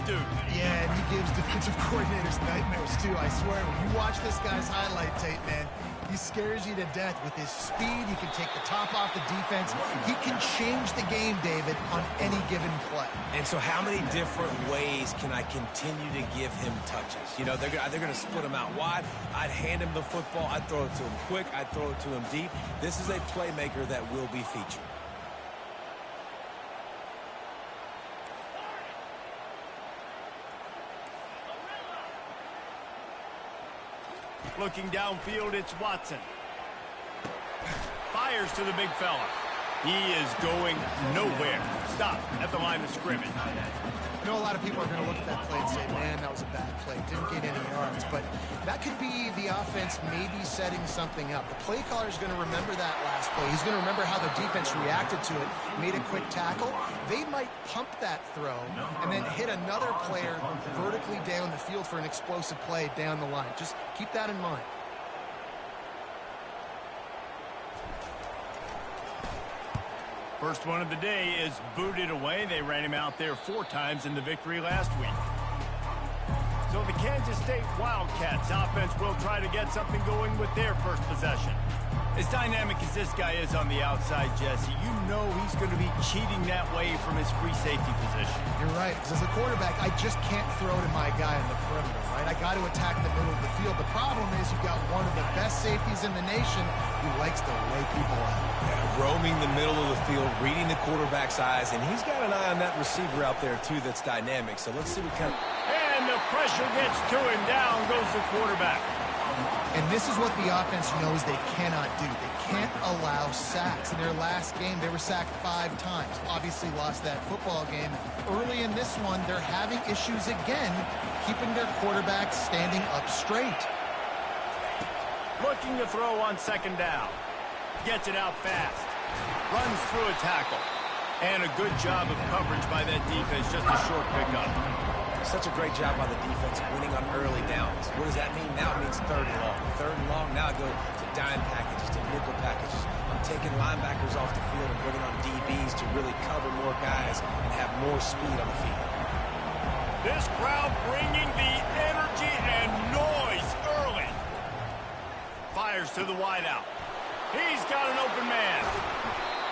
dude. Yeah, and he gives defensive coordinators nightmares, too. I swear, when you watch this guy's highlight tape, man, he scares you to death with his speed. He can take the top off the defense. He can change the game, David, on any given play. And so how many different ways can I continue to give him touches? You know, they're going to split him out wide. I'd hand him the football. I'd throw it to him quick. I'd throw it to him deep. This is a playmaker that will be featured. Looking downfield, it's Watson. Fires to the big fella. He is going nowhere. Stop at the line of scrimmage. I know a lot of people are going to look at that play and say, man, that was a bad play. Didn't get any yards. But that could be the offense maybe setting something up. The play caller is going to remember that last play. He's going to remember how the defense reacted to it, made a quick tackle. They might pump that throw and then hit another player vertically down the field for an explosive play down the line. Just keep that in mind. First one of the day is booted away. They ran him out there 4 times in the victory last week. So the Kansas State Wildcats offense will try to get something going with their first possession. As dynamic as this guy is on the outside, Jesse, you know he's going to be cheating that way from his free safety position. You're right, because as a quarterback, I just can't throw to my guy in the perimeter, right? I got to attack the middle of the field. The problem is you've got one of the best safeties in the nation who likes to lay people out. Yeah, roaming the middle of the field, reading the quarterback's eyes, and he's got an eye on that receiver out there, too, that's dynamic. So let's see what kind of... And the pressure gets to him. Down goes the quarterback. And this is what the offense knows they cannot do. They can't allow sacks. In their last game, they were sacked 5 times. Obviously lost that football game. Early in this one, they're having issues again, keeping their quarterback standing up straight. Looking to throw on second down. Gets it out fast. Runs through a tackle. And a good job of coverage by that defense. Just a short pickup. Such a great job by the defense winning on early downs. What does that mean? Now it means 3rd and long. 3rd and long, now I go to dime packages, to nickel packages. I'm taking linebackers off the field and bringing on DBs to really cover more guys and have more speed on the field. This crowd bringing the energy and noise early. Fires to the wideout. He's got an open man.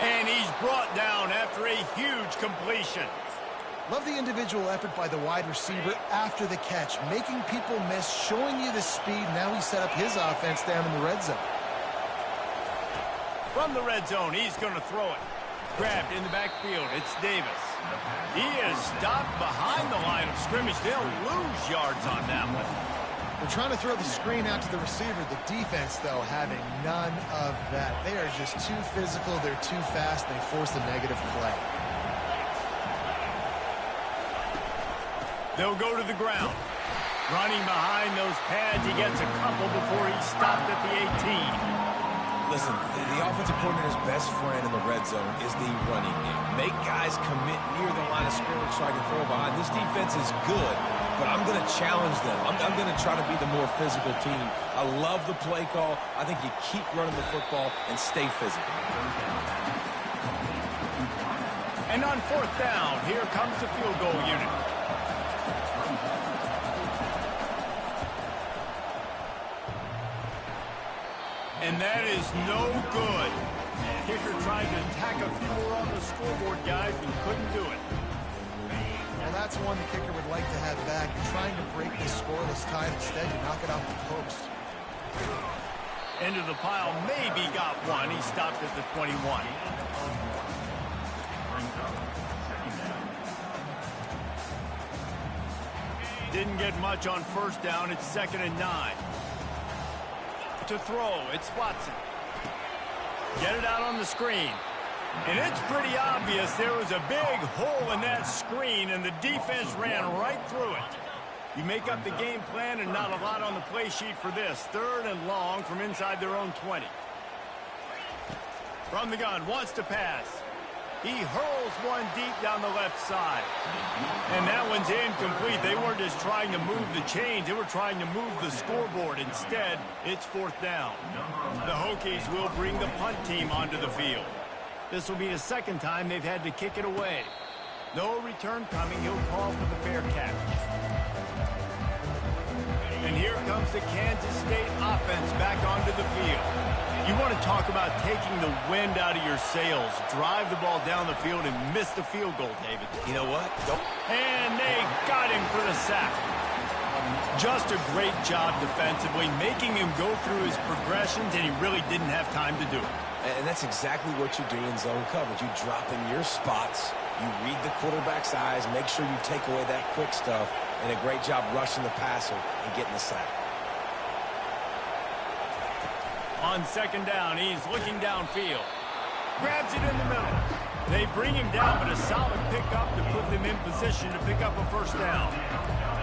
And he's brought down after a huge completion. Love the individual effort by the wide receiver after the catch, making people miss, showing you the speed. Now he set up his offense down in the red zone. From the red zone, he's going to throw it. Grabbed in the backfield, it's Davis. He is stopped behind the line of scrimmage. They'll lose yards on that one. They're trying to throw the screen out to the receiver. The defense, though, having none of that. They are just too physical. They're too fast. They force a negative play. They'll go to the ground. Running behind those pads, he gets a couple before he's stopped at the 18. Listen, the offensive coordinator's best friend in the red zone is the running game. Make guys commit near the line of scrimmage so I can throw behind. This defense is good, but I'm going to challenge them. I'm going to try to be the more physical team. I love the play call. I think you keep running the football and stay physical. And on 4th down, here comes the field goal unit. And that is no good. Kicker tried to tack a few more on the scoreboard, guys, and couldn't do it. Well, that's one the kicker would like to have back. You're trying to break the scoreless tie. Instead, you knock it off the post. Into the pile, maybe got one. He stopped at the 21. Didn't get much on 1st down. It's 2nd and 9. To throw, it's Watson. Get it out on the screen. And it's pretty obvious there was a big hole in that screen, and the defense ran right through it. You make up the game plan and not a lot on the play sheet for this. 3rd and long from inside their own 20. From the gun, wants to pass. He hurls one deep down the left side. And that one's incomplete. They weren't just trying to move the chains. They were trying to move the scoreboard. Instead, it's 4th down. The Hokies will bring the punt team onto the field. This will be the 2nd time they've had to kick it away. No return coming. He'll call for the fair catch. And here comes the Kansas State offense back onto the field. You want to talk about taking the wind out of your sails. Drive the ball down the field and miss the field goal, David. You know what? And they got him for the sack. Just a great job defensively, making him go through his progressions, and he really didn't have time to do it. And that's exactly what you do in zone coverage. You drop in your spots, you read the quarterback's eyes, make sure you take away that quick stuff, and a great job rushing the passer and getting the sack. On second down, he's looking downfield. Grabs it in the middle. They bring him down, but a solid pickup to put them in position to pick up a first down.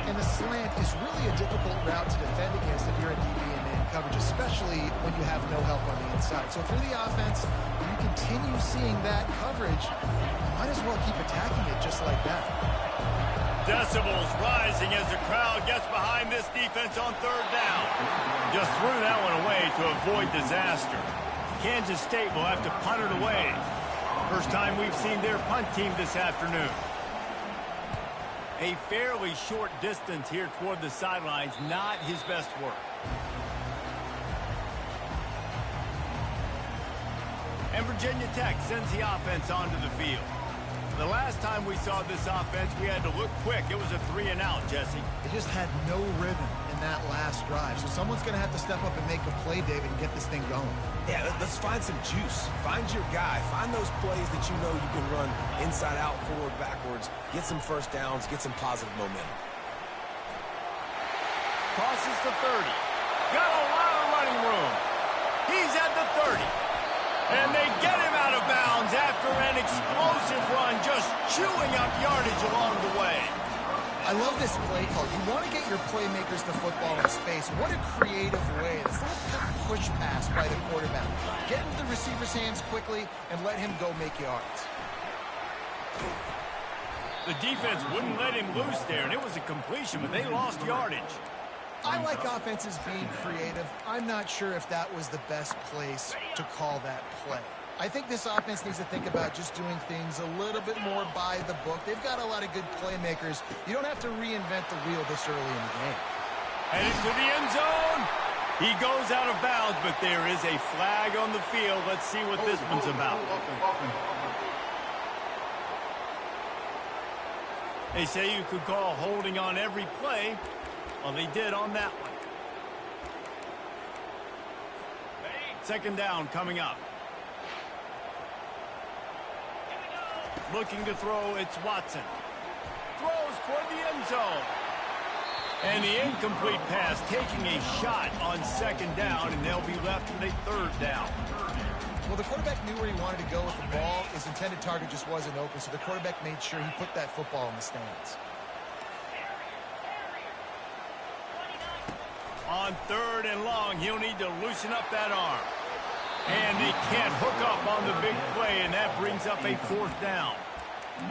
And the slant is really a difficult route to defend against if you're a DB in man coverage, especially when you have no help on the inside. So if you're the offense, and you continue seeing that coverage, you might as well keep attacking it just like that. Decibels rising as the crowd gets behind this defense on third down. Just threw that one away to avoid disaster. Kansas State will have to punt it away. First time we've seen their punt team this afternoon. A fairly short distance here toward the sidelines, not his best work. And Virginia Tech sends the offense onto the field. The last time we saw this offense, we had to look quick. It was a 3-and-out, Jesse. They just had no rhythm in that last drive. So someone's going to have to step up and make a play, David, and get this thing going. Yeah, let's find some juice. Find your guy. Find those plays that you know you can run inside out, forward, backwards. Get some first downs. Get some positive momentum. Crosses the 30. Got a lot of running room. He's at the 30. And they get him out of bounds after an explosive run, just chewing up yardage along the way. I love this play call. You want to get your playmakers the football in space. What a creative way. This little push pass by the quarterback. Get into the receiver's hands quickly and let him go make yards. The defense wouldn't let him loose there, and it was a completion, but they lost yardage. I like offenses being creative. I'm not sure if that was the best place to call that play. I think this offense needs to think about just doing things a little bit more by the book. They've got a lot of good playmakers. You don't have to reinvent the wheel this early in the game. Headed to the end zone. He goes out of bounds, but there is a flag on the field. Let's see what this one's about. They say you could call holding on every play. Well, they did on that one. Second down coming up. Looking to throw, it's Watson. Throws toward the end zone. And the incomplete pass taking a shot on second down, and they'll be left with a third down. Well, the quarterback knew where he wanted to go with the ball. His intended target just wasn't open, so the quarterback made sure he put that football in the stands. On third and long, he'll need to loosen up that arm. And they can't hook up on the big play, and that brings up a fourth down.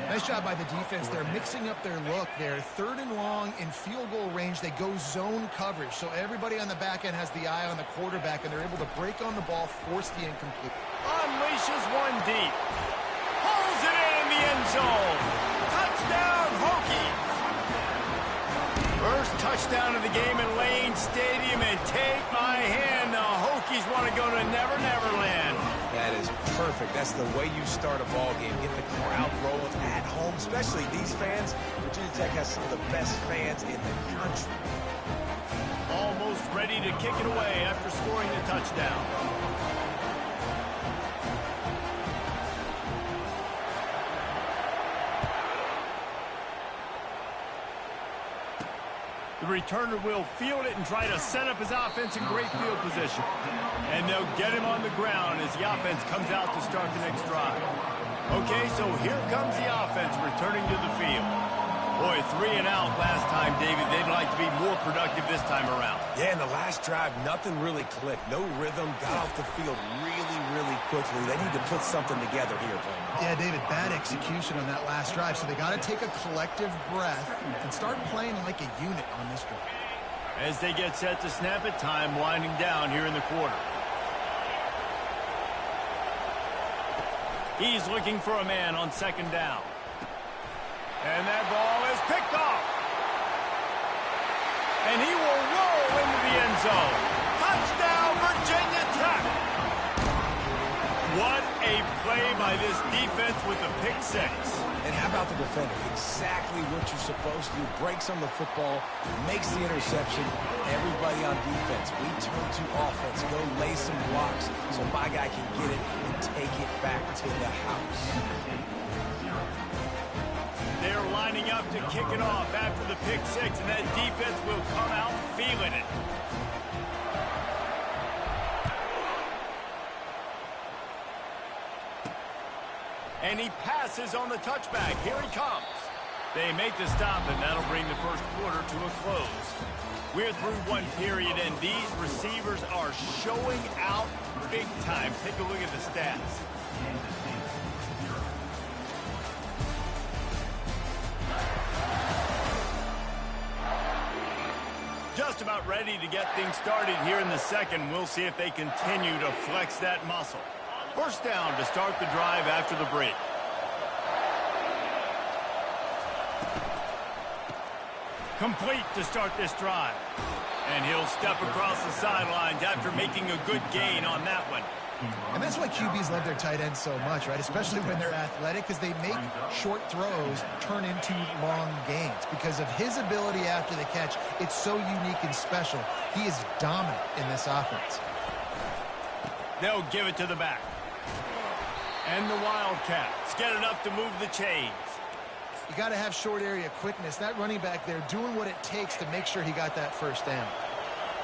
Nice job by the defense. They're mixing up their look there. Third and long in field goal range. They go zone coverage. So everybody on the back end has the eye on the quarterback, and they're able to break on the ball, force the incomplete. Unleashes one deep. Pulls it in the end zone. Touchdown, Hokies. First touchdown of the game in Lane Stadium, and take my hand, the Hokies want to go to Never Never Land. That is perfect. That's the way you start a ball game. Get the crowd rolling at home, especially these fans. Virginia Tech has some of the best fans in the country. Almost ready to kick it away after scoring the touchdown. The returner will field it and try to set up his offense in great field position. And they'll get him on the ground as the offense comes out to start the next drive. Okay, so here comes the offense returning to the field. Boy, 3-and-out last time, David. They'd like to be more productive this time around. Yeah, in the last drive, nothing really clicked. No rhythm, got off the field really quickly. They need to put something together here, Brandon. Yeah, David, bad execution on that last drive, so they got to take a collective breath and start playing like a unit on this drive. As they get set to snap it, time winding down here in the quarter. He's looking for a man on second down. And that ball is picked off. And he will roll into the end zone. Touchdown, Virginia Tech. What a play by this defense with the pick six. And how about the defender? Exactly what you're supposed to do. Breaks on the football, makes the interception. Everybody on defense, we turn to offense. Go lay some blocks so my guy can get it and take it back to the house. They're lining up to kick it off after the pick six, and that defense will come out feeling it. And he passes on the touchback. Here he comes. They make the stop, and that'll bring the first quarter to a close. We're through one period, and these receivers are showing out big time. Take a look at the stats. Just about ready to get things started here in the second. We'll see if they continue to flex that muscle. First down to start the drive after the break. Complete to start this drive. And he'll step across the sidelines after making a good gain on that one. And that's why QBs love their tight ends so much, right? Especially when they're athletic, because they make short throws turn into long gains. Because of his ability after the catch, it's so unique and special. He is dominant in this offense. They'll give it to the back. And the Wildcats get enough to move the chains. You got to have short area quickness. That running back there doing what it takes to make sure he got that first down.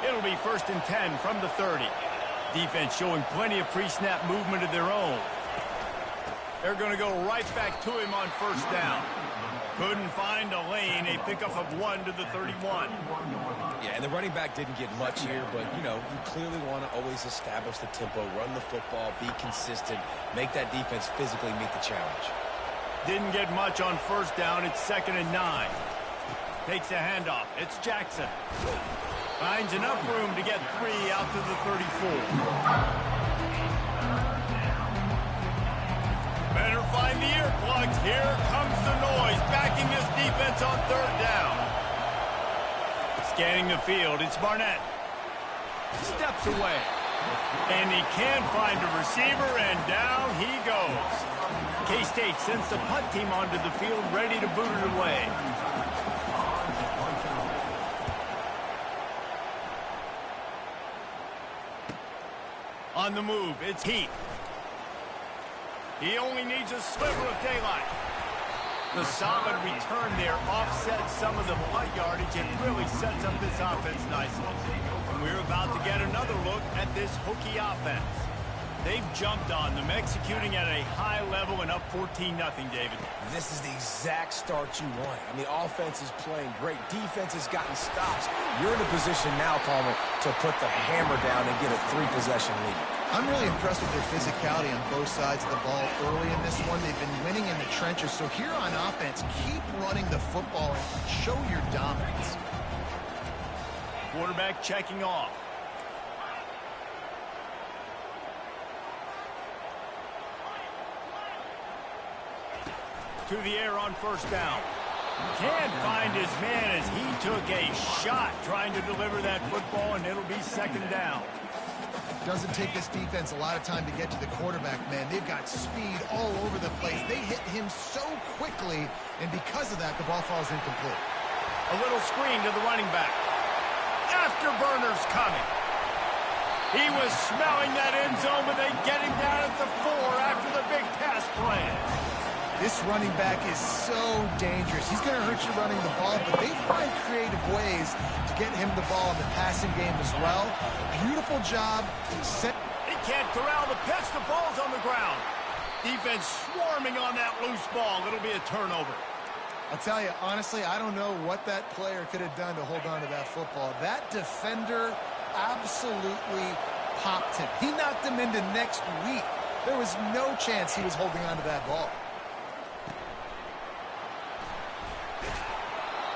It'll be 1st and 10 from the 30. Defense showing plenty of pre-snap movement of their own. They're going to go right back to him on first down. Couldn't find a lane. A pickup of 1 to the 31. Yeah, and the running back didn't get much here, but, you know, you clearly want to always establish the tempo, run the football, be consistent, make that defense physically meet the challenge. Didn't get much on first down. It's 2nd and 9. Takes a handoff. It's Jackson. Finds enough room to get 3 out to the 34. Better find the earplugs. Here comes the noise, backing this defense on 3rd down. Scanning the field, it's Barnett. Steps away. And he can find a receiver, and down he goes. K-State sends the punt team onto the field, ready to boot it away. On the move, it's Heath. He only needs a sliver of daylight. The solid return there offsets some of the punt yardage and really sets up this offense nicely. And we're about to get another look at this Hokie offense. They've jumped on them, executing at a high level and up 14-0, David. This is the exact start you want. I mean, offense is playing great. Defense has gotten stops. You're in a position now, Palmer, to put the hammer down and get a 3-possession lead. I'm really impressed with their physicality on both sides of the ball early in this one. They've been winning in the trenches. So here on offense, keep running the football and show your dominance. Quarterback checking off. To the air on first down. Can't find his man as he took a shot trying to deliver that football, and it'll be 2nd down. Doesn't take this defense a lot of time to get to the quarterback, man. They've got speed all over the place. They hit him so quickly, and because of that, the ball falls incomplete. A little screen to the running back. Afterburner's coming. He was smelling that end zone, but they get him down at the 4 after the big pass play. This running back is so dangerous. He's going to hurt you running the ball, but they find creative ways to get him the ball in the passing game as well. Beautiful job. He can't corral the pitch. The ball's on the ground. Defense swarming on that loose ball. It'll be a turnover. I'll tell you, honestly, I don't know what that player could have done to hold on to that football. That defender absolutely popped him. He knocked him into next week. There was no chance he was holding on to that ball.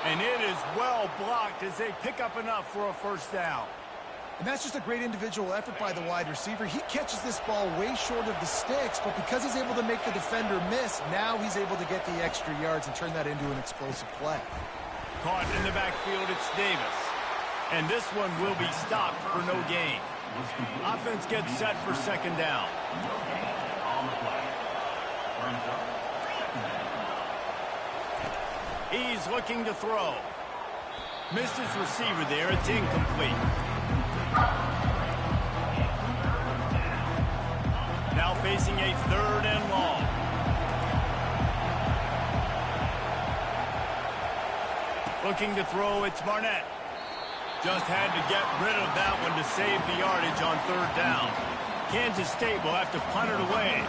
And it is well blocked as they pick up enough for a first down. And that's just a great individual effort by the wide receiver. He catches this ball way short of the sticks, but because he's able to make the defender miss, now he's able to get the extra yards and turn that into an explosive play. Caught in the backfield, it's Davis. And this one will be stopped for no gain. Offense gets set for second down. He's looking to throw. Missed his receiver there. It's incomplete. Now facing a 3rd and long. Looking to throw, it's Barnett. Just had to get rid of that one to save the yardage on 3rd down. Kansas State will have to punt it away.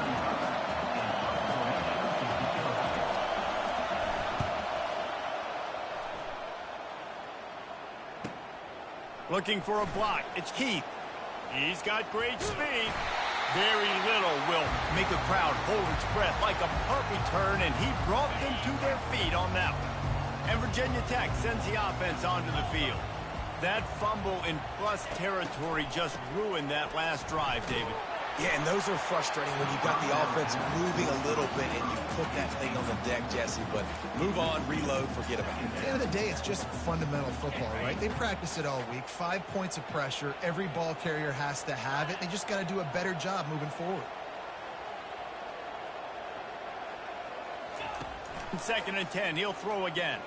Looking for a block. It's Keith. He's got great speed. Very little will make a crowd hold its breath like a punt return, and he brought them to their feet on that one. And Virginia Tech sends the offense onto the field. That fumble in plus territory just ruined that last drive, David. Yeah, and those are frustrating when you got the offense moving a little bit and you put that thing on the deck, Jesse. But move on, reload, forget about it. At the end of the day, it's just fundamental football, right? They practice it all week. 5 points of pressure. Every ball carrier has to have it. They just got to do a better job moving forward. 2nd and 10. He'll throw again.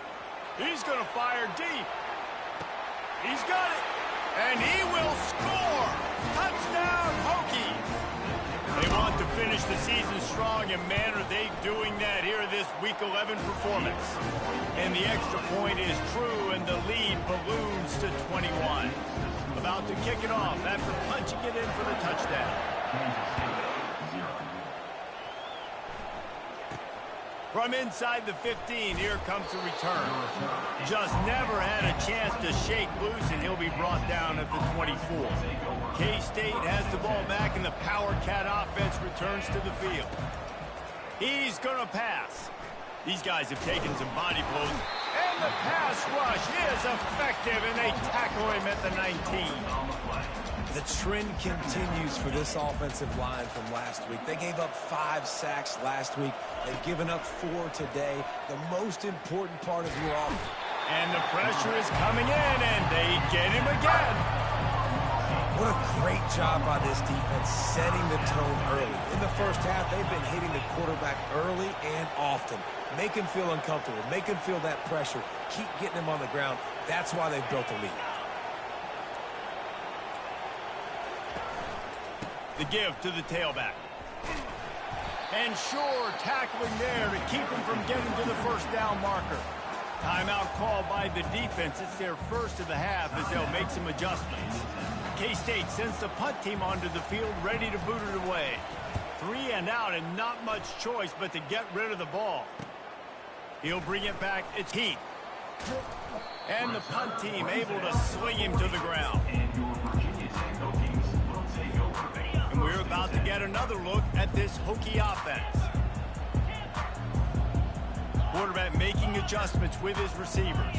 He's going to fire deep. He's got it. And he will score. Touchdown, Hokies. They want to finish the season strong, and man, are they doing that here this Week 11 performance. And the extra point is true, and the lead balloons to 21. About to kick it off after punching it in for the touchdown. From inside the 15, here comes the return. Just never had a chance to shake loose, and he'll be brought down at the 24. K-State has the ball back, and the Power Cat offense returns to the field. He's going to pass. These guys have taken some body blows, and the pass rush is effective, and they tackle him at the 19. The trend continues for this offensive line from last week. They gave up 5 sacks last week. They've given up 4 today. The most important part of your offense. And the pressure is coming in, and they get him again. What a great job by this defense setting the tone early. In the first half, they've been hitting the quarterback early and often. Make him feel uncomfortable. Make him feel that pressure. Keep getting him on the ground. That's why they've built a lead. The give to the tailback. And sure, tackling there to keep him from getting to the first down marker. Timeout called by the defense. It's their first of the half as they'll make some adjustments. K-State sends the punt team onto the field, ready to boot it away. 3 and out, and not much choice but to get rid of the ball. He'll bring it back. It's Heath. And the punt team able to swing him to the ground. And we're about to get another look at this Hokie offense. Quarterback making adjustments with his receivers.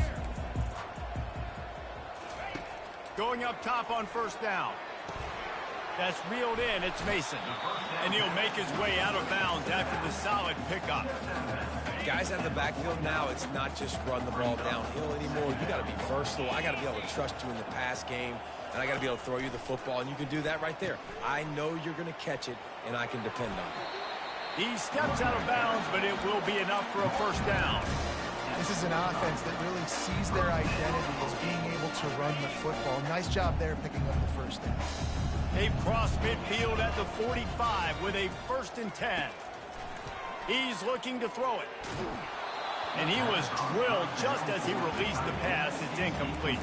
Going up top on first down. That's reeled in. It's Mason. And he'll make his way out of bounds after the solid pickup. Guys out of the backfield now, it's not just run the ball downhill anymore. You got to be versatile. I got to be able to trust you in the pass game, and I got to be able to throw you the football, and you can do that right there. I know you're going to catch it, and I can depend on it. He steps out of bounds, but it will be enough for a first down. This is an offense that really sees their identity as being able to run the football. Nice job there picking up the first down. They've crossed midfield at the 45 with a 1st and 10. He's looking to throw it. And he was drilled just as he released the pass. It's incomplete.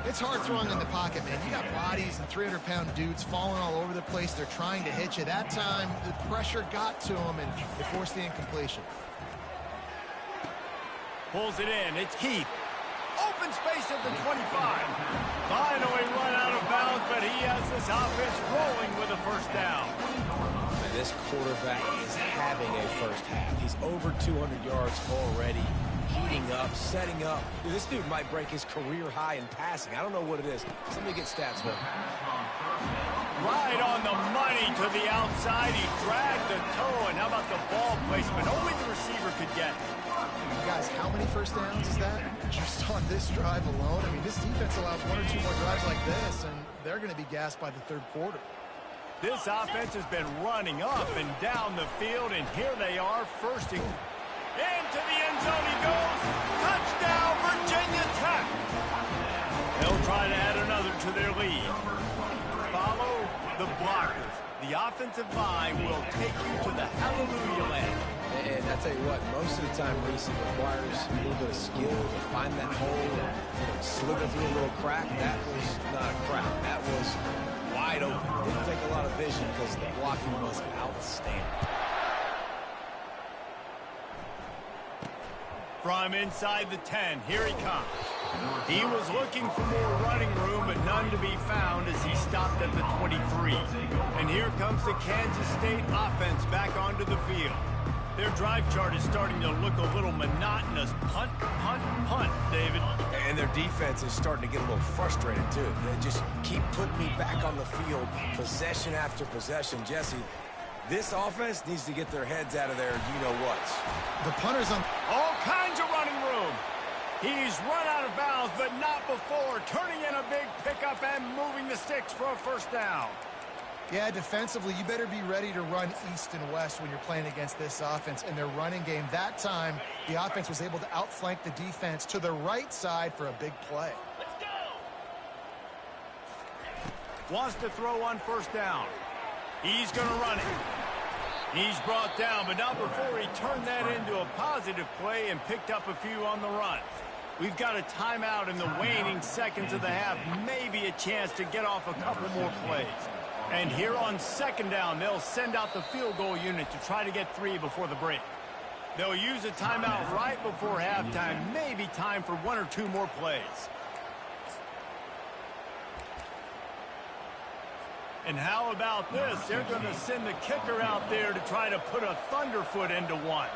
It's hard throwing in the pocket, man. You got bodies and 300-pound dudes falling all over the place. They're trying to hit you. That time, the pressure got to him, and they forced the incompletion. Pulls it in. It's Keith. Open space at the 25. Finally run out of bounds, but he has this offense rolling with a first down. This quarterback is having a first half. He's over 200 yards already. heating up, setting up. Dude, this dude might break his career high in passing. I don't know what it is. Somebody get stats for him. Right on the money to the outside. He dragged the toe, and how about the ball placement? Only the receiver could get. Guys, how many first downs is that? Just on this drive alone. I mean, this defense allows 1 or 2 more drives like this, and they're going to be gassed by the third quarter. This offense has been running up and down the field, and here they are, first and into the end zone he goes. Touchdown, Virginia Tech. They'll try to add another to their lead. Follow the blockers. The offensive line will take you to the hallelujah land. And I tell you what, most of the time, Reese, it requires a little bit of skill to find that hole and slither through a little crack. That was not a crack. That was wide open. Didn't take a lot of vision because the blocking was outstanding. From inside the 10, here he comes. He was looking for more running room, but none to be found as he stopped at the 23. And here comes the Kansas State offense back onto the field. Their drive chart is starting to look a little monotonous. Punt, punt, punt, David. And their defense is starting to get a little frustrated, too. They just keep putting me back on the field, possession after possession. Jesse, this offense needs to get their heads out of there, you-know-whats. The punter's on all kinds of running room. He's run out of bounds, but not before. Turning in a big pickup and moving the sticks for a first down. Yeah, defensively, you better be ready to run east and west when you're playing against this offense and their running game. That time, the offense was able to outflank the defense to the right side for a big play. Let's go. Wants to throw on first down. He's going to run it. He's brought down, but not before he turned that into a positive play and picked up a few on the run. We've got a timeout in the waning seconds of the half. Maybe a chance to get off a couple more plays. And here on second down, they'll send out the field goal unit to try to get 3 before the break. They'll use a timeout right before halftime. Maybe time for 1 or 2 more plays. And how about this? They're going to send the kicker out there to try to put a thunderfoot into one.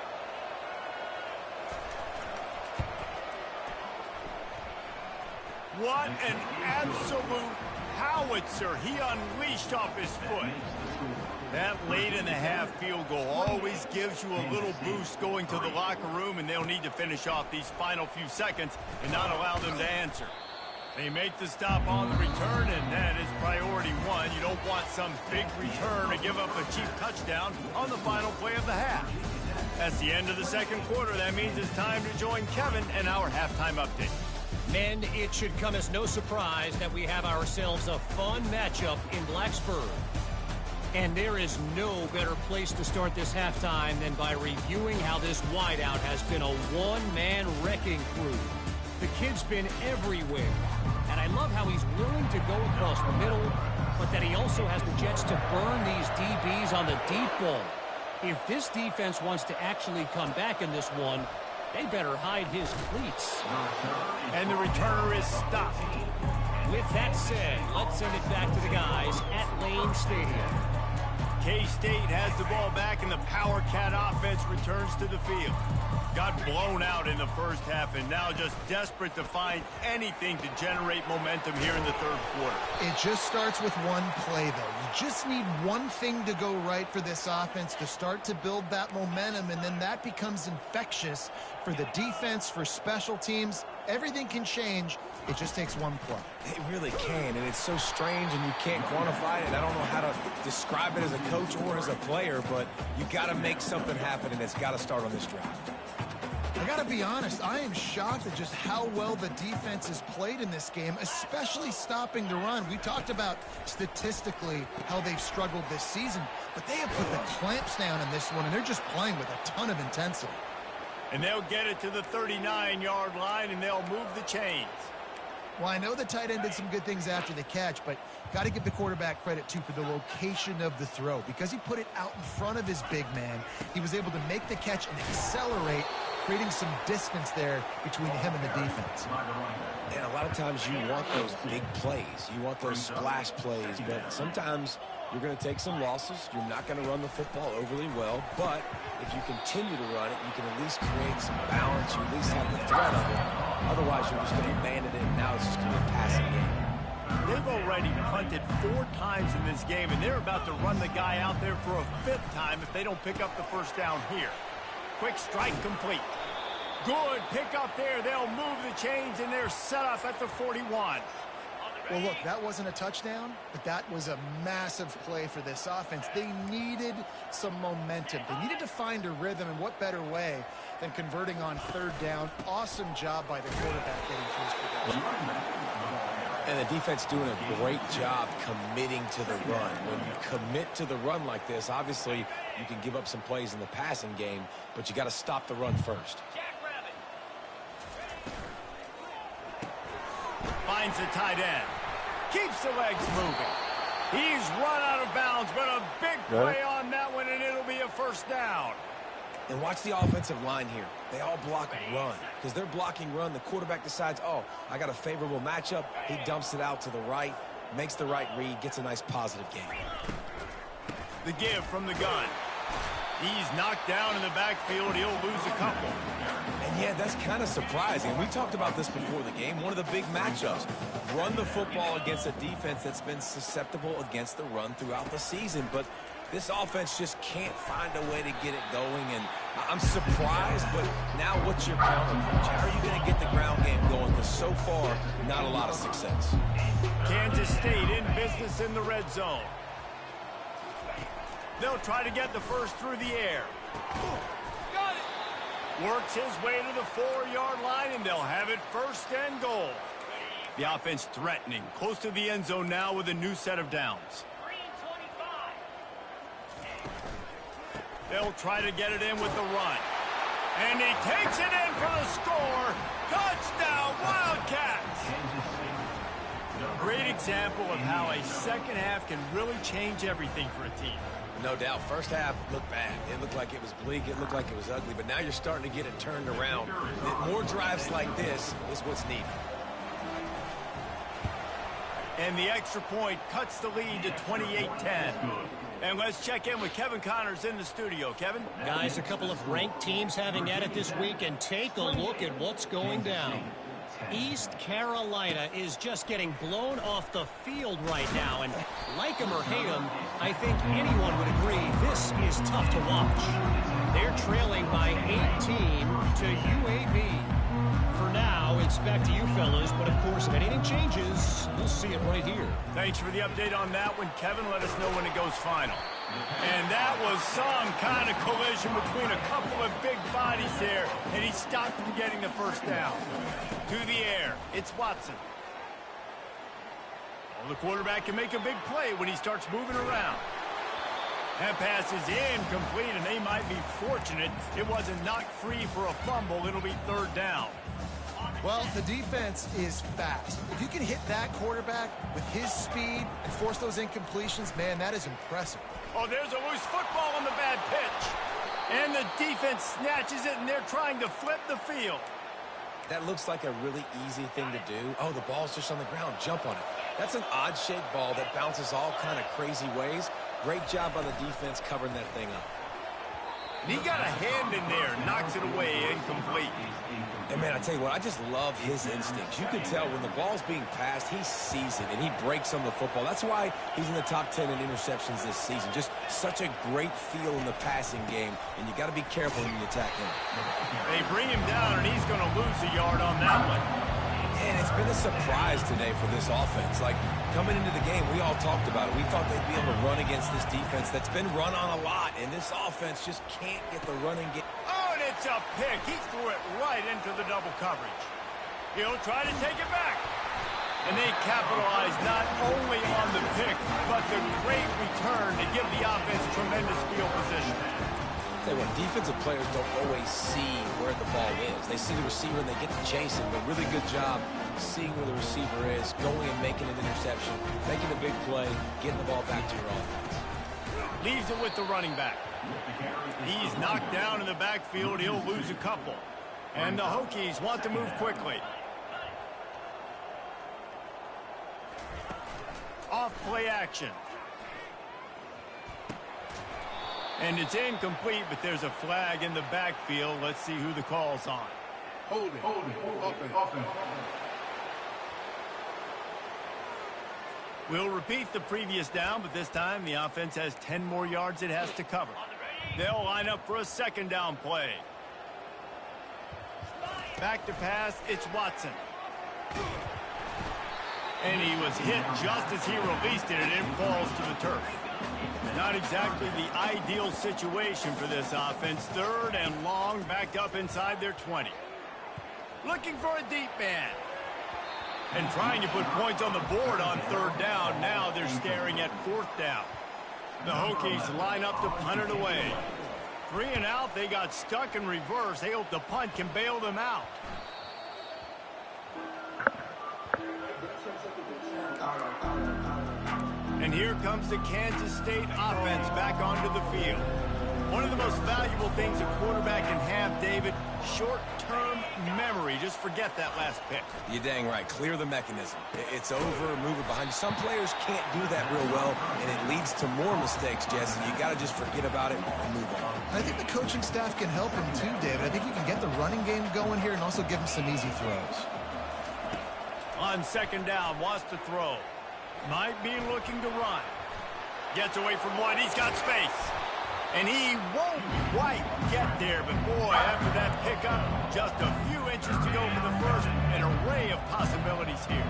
What an absolute howitzer he unleashed off his foot. That late in the half field goal always gives you a little boost going to the locker room, and they'll need to finish off these final few seconds and not allow them to answer. They make the stop on the return, and that is priority 1. You don't want some big return to give up a cheap touchdown on the final play of the half. That's the end of the second quarter. That means it's time to join Kevin and our halftime update. Men, it should come as no surprise that we have ourselves a fun matchup in Blacksburg. And there is no better place to start this halftime than by reviewing how this wideout has been a one-man wrecking crew. The kid's been everywhere, and I love how he's willing to go across the middle, but that he also has the jets to burn these DBs on the deep ball. If this defense wants to actually come back in this one, they better hide his cleats. And the returner is stopped. With that said, let's send it back to the guys at Lane Stadium. K-State has the ball back, and the Power Cat offense returns to the field. Got blown out in the first half, and now just desperate to find anything to generate momentum here in the third quarter. It just starts with one play, though. You just need one thing to go right for this offense to start to build that momentum, and then that becomes infectious for the defense, for special teams. Everything can change. It just takes one play. It really can, and it's so strange, and you can't quantify it. I don't know how to describe it as a coach or as a player, but you got to make something happen, and it's got to start on this drive. I got to be honest, I am shocked at just how well the defense has played in this game, especially stopping the run. We talked about statistically how they've struggled this season, but they have put the clamps down in this one, and they're just playing with a ton of intensity. And they'll get it to the 39-yard line, and they'll move the chains. Well, I know the tight end did some good things after the catch, but got to give the quarterback credit, too, for the location of the throw. Because he put it out in front of his big man, he was able to make the catch and accelerate, creating some distance there between him and the defense. And a lot of times you want those big plays. You want those splash plays, but sometimes You're going to take some losses. You're not going to run the football overly well, but if you continue to run it, you can at least create some balance. You at least have the threat of it. Otherwise, you're just going to abandon it, and now it's just going to be a passing game. They've already punted 4 times in this game, and they're about to run the guy out there for a 5th time if they don't pick up the first down here. Quick strike complete. Good pick up there. They'll move the chains, and they're set up at the 41. Well, look, that wasn't a touchdown, but that was a massive play for this offense. They needed some momentum. They needed to find a rhythm, and what better way than converting on 3rd down. Awesome job by the quarterback getting through his progression. And the defense doing a great job committing to the run. When you commit to the run like this, obviously you can give up some plays in the passing game, but you got to stop the run first. Finds the tight end. Keeps the legs moving. He's run out of bounds, but a big play on that one, and it'll be a first down. And watch the offensive line here. They all block run. Because they're blocking run, the quarterback decides, oh, I got a favorable matchup. He dumps it out to the right, makes the right read, gets a nice positive game. The give from the gun. He's knocked down in the backfield. He'll lose a couple. And yeah, that's kind of surprising. We talked about this before the game. One of the big matchups. Run the football against a defense that's been susceptible against the run throughout the season. But this offense just can't find a way to get it going. And I'm surprised, but now what's your counterpunch? How are you going to get the ground game going? Because so far, not a lot of success. Kansas State in business in the red zone. They'll try to get the first through the air. Got it. Works his way to the 4-yard line, and they'll have it 1st and goal. The offense threatening, close to the end zone now with a new set of downs. They'll try to get it in with the run. And he takes it in for the score. Touchdown, Wildcats! Great example of how a second half can really change everything for a team. No doubt. First half looked bad. It looked like it was bleak. It looked like it was ugly. But now you're starting to get it turned around. More drives like this is what's needed. And the extra point cuts the lead to 28-10. And let's check in with Kevin Connors in the studio. Kevin? Guys, a couple of ranked teams having at it this week, and take a look at what's going down. East Carolina is just getting blown off the field right now, and like him or hate him, I think anyone would agree this is tough to watch. They're trailing by 18 to UAB. For now, it's back to you fellas, but of course, if anything changes, we'll see it right here. Thanks for the update on that one, Kevin. Let us know when it goes final. And that was some kind of collision between a couple of big bodies there, and he stopped from getting the first down. To the air, it's Watson. Well, the quarterback can make a big play when he starts moving around. That pass is incomplete, and they might be fortunate it wasn't knocked free for a fumble. It'll be 3rd down. Well, the defense is fast. If you can hit that quarterback with his speed and force those incompletions, man, that is impressive. Oh, there's a loose football on the bad pitch. And the defense snatches it, and they're trying to flip the field. That looks like a really easy thing to do. Oh, the ball's just on the ground. Jump on it. That's an odd-shaped ball that bounces all kind of crazy ways. Great job by the defense covering that thing up. And he got a hand in there, knocks it away, incomplete. And, man, I tell you what, I just love his instincts. You can tell when the ball's being passed, he sees it, and he breaks on the football. That's why he's in the top 10 in interceptions this season. Just such a great feel in the passing game, and you got to be careful when you attack him. They bring him down, and he's going to lose a yard on that one. And it's been a surprise today for this offense. Like, coming into the game, we all talked about it. We thought they'd be able to run against this defense that's been run on a lot, and this offense just can't get the running game. Oh, and it's a pick. He threw it right into the double coverage. He'll try to take it back. And they capitalize not only on the pick, but the great return to give the offense tremendous field position. When defensive players don't always see where the ball is. They see the receiver and they get to chase him, but really good job seeing where the receiver is, going and making an interception, making a big play, getting the ball back to your offense. Leaves it with the running back. He's knocked down in the backfield. He'll lose a couple. And the Hokies want to move quickly. Off play action. And it's incomplete, but there's a flag in the backfield. Let's see who the call's on. Holding. Offense. We'll repeat the previous down, but this time the offense has 10 more yards it has to cover. They'll line up for a second down play. Back to pass, it's Watson. And he was hit just as he released it, and it falls to the turf. Not exactly the ideal situation for this offense. Third and long, backed up inside their 20. Looking for a deep man. And trying to put points on the board on third down. Now they're staring at fourth down. The Hokies line up to punt it away. 3 and out, they got stuck in reverse. They hope the punt can bail them out. And here comes the Kansas State offense back onto the field. One of the most valuable things a quarterback can have, David, short-term memory. Just forget that last pick. You're dang right. Clear the mechanism. It's over, move it behind you. Some players can't do that real well, and it leads to more mistakes, Jesse. You got to just forget about it and move on. I think the coaching staff can help him too, David. I think you can get the running game going here and also give him some easy throws. On second down, wants to throw. Might be looking to run. Gets away from one. He's got space. And he won't quite get there. But, boy, after that pickup, just a few inches to go for the first. An array of possibilities here.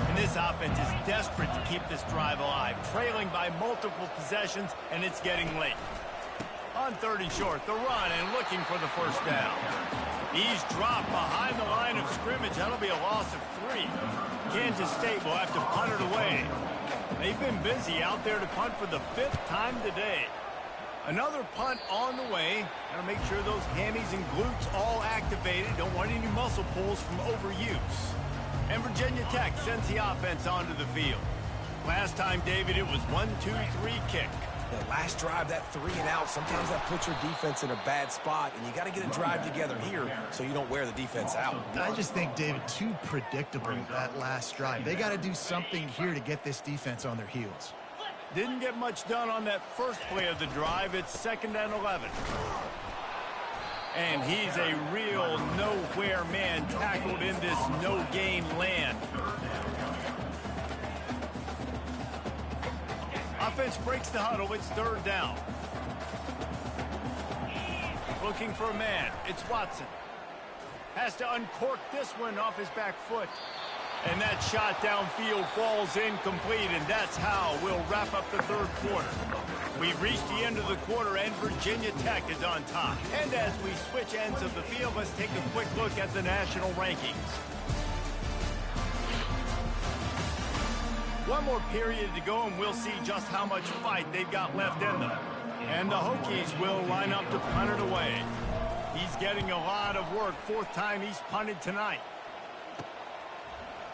And this offense is desperate to keep this drive alive. Trailing by multiple possessions, and it's getting late. On third and short, the run and looking for the first down. He's dropped behind the line of scrimmage. That'll be a loss of 3. Kansas State will have to punt it away. They've been busy out there to punt for the 5th time today. Another punt on the way. Got to make sure those hammies and glutes all activated. Don't want any muscle pulls from overuse. And Virginia Tech sends the offense onto the field. Last time, David, it was 1-2-3 kick. The last drive, that 3 and out, sometimes that puts your defense in a bad spot, and you got to get a drive together here so you don't wear the defense out. I just think, David, too predictable, that last drive. They got to do something here to get this defense on their heels. Didn't get much done on that first play of the drive. It's 2nd and 11. And he's a real nowhere man tackled in this no-gain land. Offense breaks the huddle. It's 3rd down. Looking for a man. It's Watson. Has to uncork this one off his back foot. And that shot downfield falls incomplete, and that's how we'll wrap up the 3rd quarter. We've reached the end of the quarter, and Virginia Tech is on top. And as we switch ends of the field, let's take a quick look at the national rankings. One more period to go, and we'll see just how much fight they've got left in them. And the Hokies will line up to punt it away. He's getting a lot of work. 4th time he's punted tonight.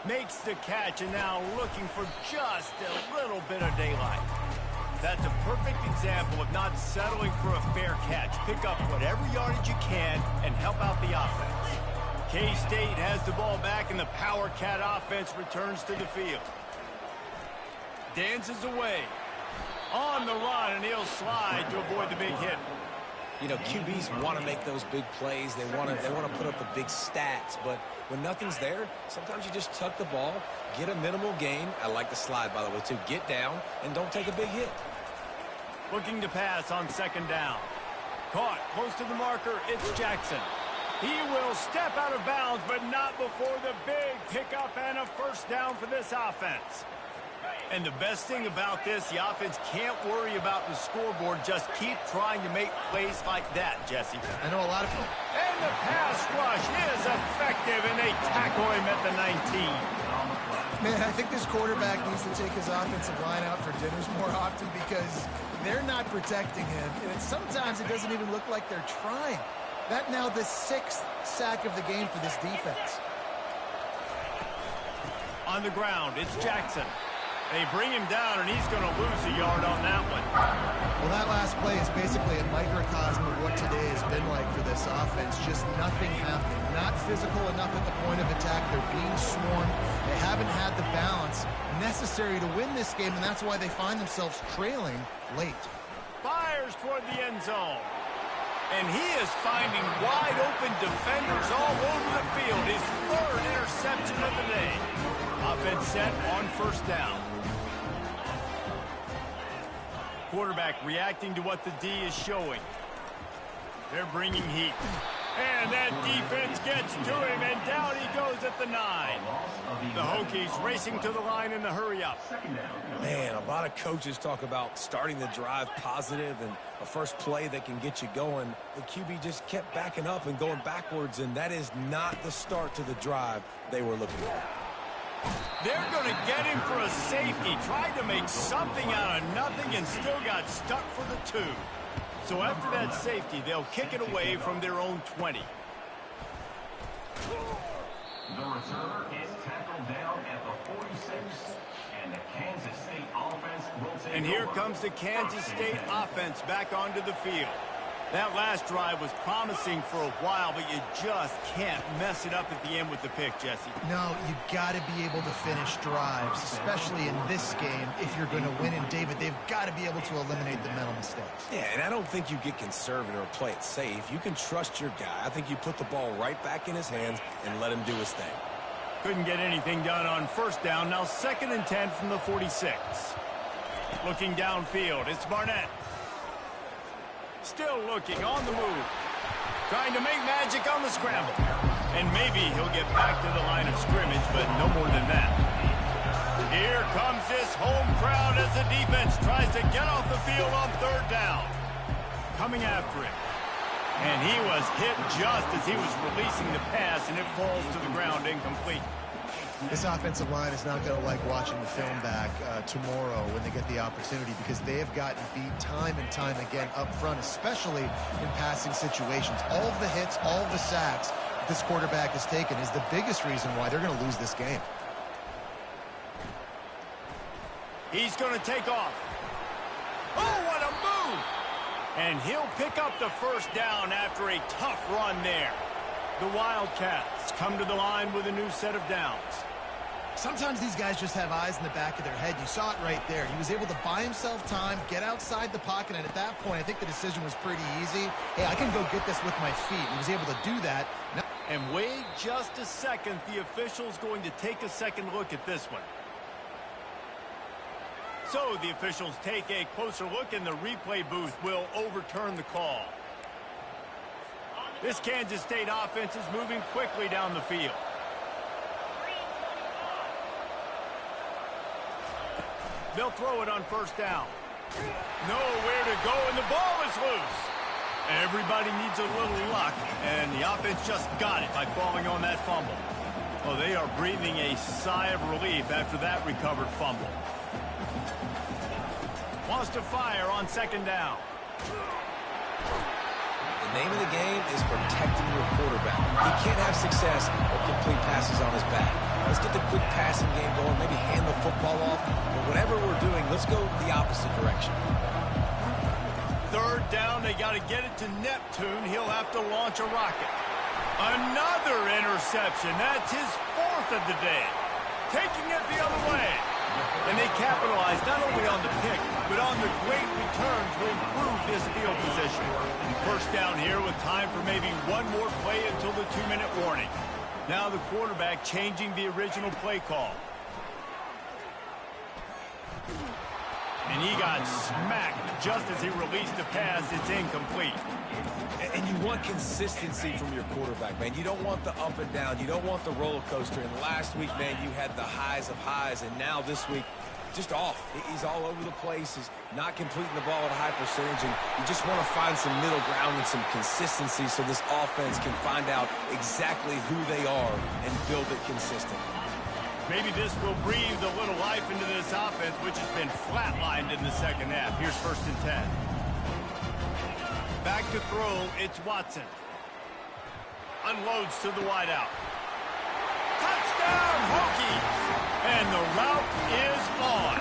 Makes the catch, and now looking for just a little bit of daylight. That's a perfect example of not settling for a fair catch. Pick up whatever yardage you can and help out the offense. K-State has the ball back, and the Power Cat offense returns to the field. Dances away. On the run, and he'll slide to avoid the big hit. You know, QBs want to make those big plays. They want to put up the big stats. But when nothing's there, sometimes you just tuck the ball, get a minimal gain. I like the slide, by the way, too. Get down and don't take a big hit. Looking to pass on 2nd down. Caught close to the marker. It's Jackson. He will step out of bounds, but not before the big pickup and a first down for this offense. And the best thing about this, the offense can't worry about the scoreboard. Just keep trying to make plays like that, Jesse. I know a lot of them. And the pass rush is effective, and they tackle him at the 19. Man, I think this quarterback needs to take his offensive line out for dinners more often because they're not protecting him. And sometimes it doesn't even look like they're trying. That now the 6th sack of the game for this defense. On the ground, it's Jackson. They bring him down, and he's going to lose a yard on that one. Well, that last play is basically a microcosm of what today has been like for this offense. Just nothing happening. Not physical enough at the point of attack. They're being swarmed. They haven't had the balance necessary to win this game, and that's why they find themselves trailing late. fires toward the end zone. And he is finding wide-open defenders all over the field. His third interception of the day. Offense set on first down. Quarterback reacting to what the D is showing. They're bringing heat. And that defense gets to him, and down he goes at the 9. The Hokies racing to the line in the hurry-up. Man, a lot of coaches talk about starting the drive positive and a first play that can get you going. The QB just kept backing up and going backwards, and that is not the start to the drive they were looking for. They're going to get him for a safety. Tried to make something out of nothing and still got stuck for the 2. So after that safety, they'll kick it away from their own 20. The returner is tackled down at the 46, and the Kansas State offense will take And here over. comes the Kansas State offense back onto the field. That last drive was promising for a while, but you just can't mess it up at the end with the pick, Jesse. No, you got to be able to finish drives, especially in this game. If you're going to win, and David, they've got to be able to eliminate the mental mistakes. Yeah, and I don't think you get conservative or play it safe. You can trust your guy. I think you put the ball right back in his hands and let him do his thing. Couldn't get anything done on first down. Now 2nd and 10 from the 46. Looking downfield, it's Barnett. Still looking on the move. Trying to make magic on the scramble. And maybe he'll get back to the line of scrimmage, but no more than that. Here comes this home crowd as the defense tries to get off the field on 3rd down. Coming after him. And he was hit just as he was releasing the pass, and it falls to the ground incomplete. This offensive line is not going to like watching the film back tomorrow when they get the opportunity, because they have gotten beat time and time again up front, especially in passing situations. All of the hits, all of the sacks that this quarterback has taken is the biggest reason why they're going to lose this game. He's going to take off. Oh, what a move! And he'll pick up the first down after a tough run there. The Wildcats come to the line with a new set of downs. Sometimes these guys just have eyes in the back of their head. You saw it right there. He was able to buy himself time, get outside the pocket, and at that point, I think the decision was pretty easy. Hey, I can go get this with my feet. He was able to do that. Now And wait just a second. The official's going to take a second look at this one. So the officials take a closer look, and the replay booth will overturn the call. This Kansas State offense is moving quickly down the field. They'll throw it on first down. Nowhere to go, and the ball is loose. Everybody needs a little luck, and the offense just got it by falling on that fumble. Well, they are breathing a sigh of relief after that recovered fumble. Wants to fire on 2nd down. The name of the game is protecting your quarterback. He can't have success or complete passes on his back. Let's get the quick passing game going, maybe hand the football off. But whatever we're doing, let's go the opposite direction. 3rd down, they got to get it to Neptune. He'll have to launch a rocket. Another interception. That's his 4th of the day. Taking it the other way. And they capitalized not only on the pick, but on the great return to improve this field position. First down here with time for maybe one more play until the 2-minute warning. Now the quarterback changing the original play call. And he got smacked just as he released the pass. It's incomplete. And you want consistency from your quarterback, man. You don't want the up and down. You don't want the roller coaster. And last week, man, you had the highs of highs. And now this week, just off. He's all over the place. He's not completing the ball at a high percentage. And you just want to find some middle ground and some consistency so this offense can find out exactly who they are and build it consistently. Maybe this will breathe a little life into this offense, which has been flatlined in the 2nd half. Here's 1st and 10. Back to throw, it's Watson. Unloads to the wideout. Touchdown, Hokies! And the route is on.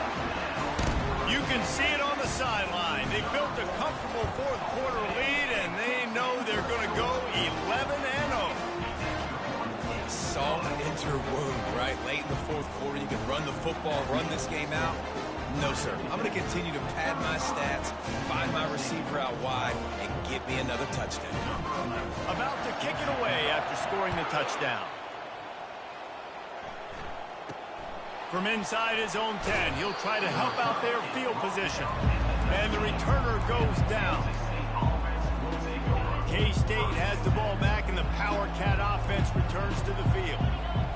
You can see it on the sideline. They built a comfortable 4th quarter lead, and they know they're going to go 11-0. Salt into your wound, right? Late in the 4th quarter, you can run the football, run this game out. No, sir. I'm going to continue to pad my stats, find my receiver out wide, and get me another touchdown. About to kick it away after scoring the touchdown. From inside his own 10, he'll try to help out their field position. And the returner goes down. K-State has the ball back, and the Power Cat offense returns to the field.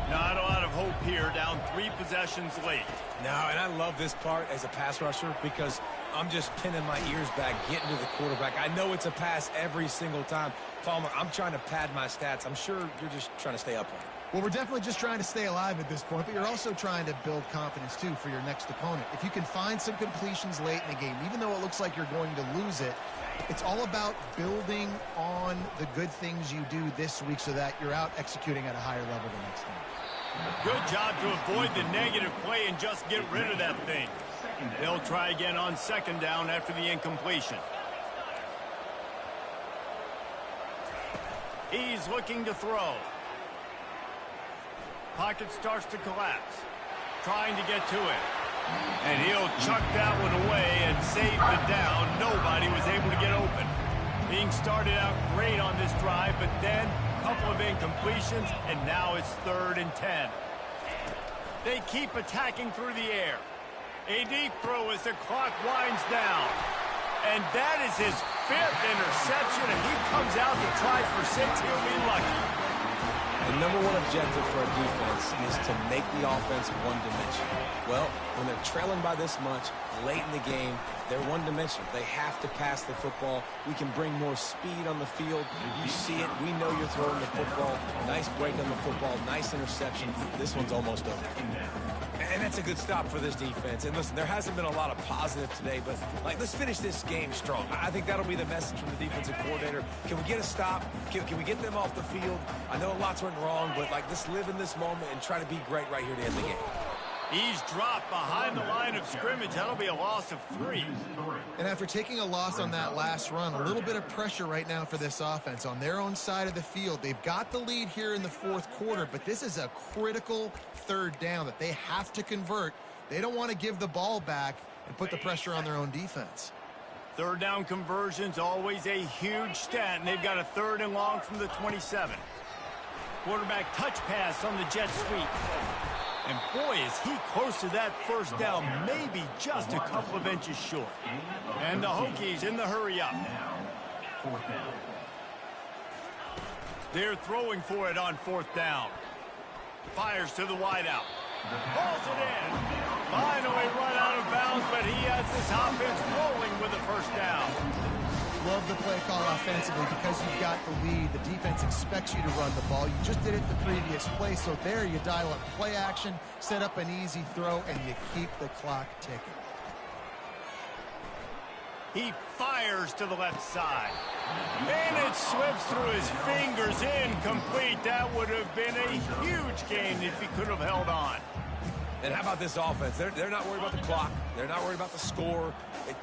Not a lot of hope here, down 3 possessions late. No, and I love this part as a pass rusher because I'm just pinning my ears back, getting to the quarterback. I know it's a pass every single time. Palmer, I'm trying to pad my stats. I'm sure you're just trying to stay up on it. Well, we're definitely just trying to stay alive at this point, but you're also trying to build confidence, too, for your next opponent. If you can find some completions late in the game, even though it looks like you're going to lose it, it's all about building on the good things you do this week so that you're out executing at a higher level the next time. Good job to avoid the negative play and just get rid of that thing. They'll try again on second down after the incompletion. He's looking to throw. Pocket starts to collapse. Trying to get to it. And he'll chuck that one away and save the down. Nobody was able to get open. Being started out great on this drive, but then a couple of incompletions, and now it's 3rd and 10. They keep attacking through the air. A deep throw as the clock winds down. And that is his 5th interception, and he comes out to try for 6. He'll be lucky. The number 1 objective for a defense is to make the offense one-dimensional. Well, when they're trailing by this much, late in the game, they're one-dimensional. They have to pass the football. We can bring more speed on the field. You see it. We know you're throwing the football. Nice break on the football. Nice interception. This one's almost over. And that's a good stop for this defense. And listen, there hasn't been a lot of positive today, but let's finish this game strong. I think that'll be the message from the defensive coordinator. Can we get a stop? Can we get them off the field? I know lots went wrong, but let's live in this moment and try to be great right here to end the game. He's dropped behind the line of scrimmage. That'll be a loss of 3. And after taking a loss on that last run, a little bit of pressure right now for this offense on their own side of the field. They've got the lead here in the 4th quarter, but this is a critical 3rd down that they have to convert. They don't want to give the ball back and put the pressure on their own defense. 3rd down conversion's always a huge stat, and they've got a 3rd and long from the 27. Quarterback touch pass on the jet sweep. And boy, is he close to that 1st down, maybe just a couple of inches short. And the Hokies in the hurry up. They're throwing for it on 4th down. Fires to the wideout. Balls it in. Finally run out of bounds, but he has this offense rolling with a 1st down. Love the play call offensively because you've got the lead. The defense expects you to run the ball. You just did it the previous play, so there you dial up play action, set up an easy throw, and you keep the clock ticking. He fires to the left side. And it slips through his fingers, incomplete. That would have been a huge gain if he could have held on. And how about this offense? They're not worried about the clock. They're not worried about the score.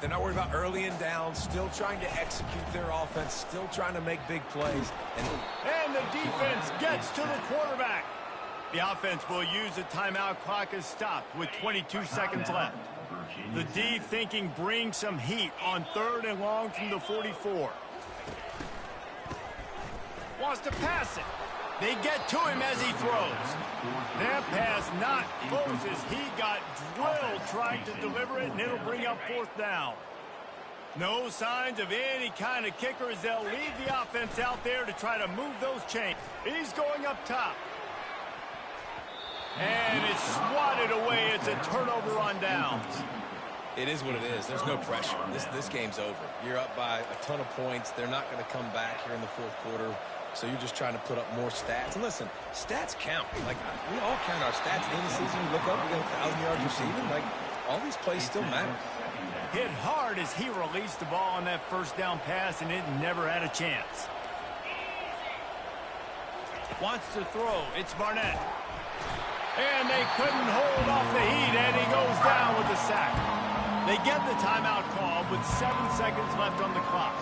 They're not worried about early and down. Still trying to execute their offense. Still trying to make big plays. And the defense gets to the quarterback. The offense will use a timeout. Clock is stopped with 22 seconds left. The D thinking bring some heat on 3rd and long from the 44. Wants to pass it. They get to him as he throws. That pass not close as he got drilled trying to deliver it, and it'll bring up 4th down. No signs of any kind of kicker as they'll leave the offense out there to try to move those chains. He's going up top. And it's swatted away. It's a turnover on downs. It is what it is. There's no pressure. This game's over. You're up by a ton of points. They're not going to come back here in the 4th quarter. So you're just trying to put up more stats. And listen, stats count. We all count our stats. In the season, we look up, we got 1,000 yards receiving. All these plays still matter. Hit hard as he released the ball on that 1st down pass, and it never had a chance. Wants to throw. It's Barnett. And they couldn't hold off the heat, and he goes down with the sack. They get the timeout called with 7 seconds left on the clock.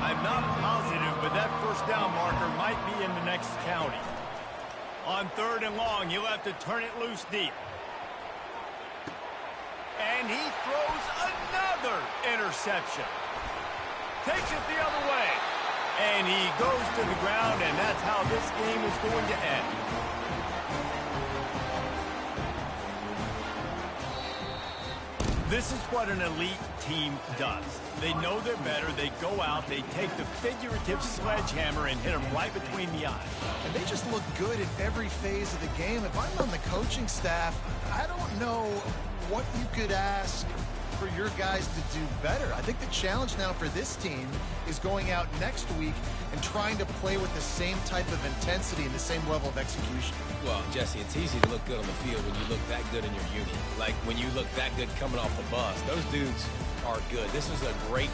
I'm not positive, but that 1st down marker might be in the next county. On 3rd and long, he'll have to turn it loose deep. And he throws another interception. Takes it the other way. And he goes to the ground, and that's how this game is going to end. This is what an elite team does. They know they're better. They go out. They take the figurative sledgehammer and hit them right between the eyes. And they just look good in every phase of the game. If I'm on the coaching staff, I don't know what you could ask for your guys to do better. I think the challenge now for this team is going out next week and trying to play with the same type of intensity and the same level of execution. Well, Jesse, it's easy to look good on the field when you look that good in your unit. Like when you look that good coming off the bus. Those dudes are good. This is a great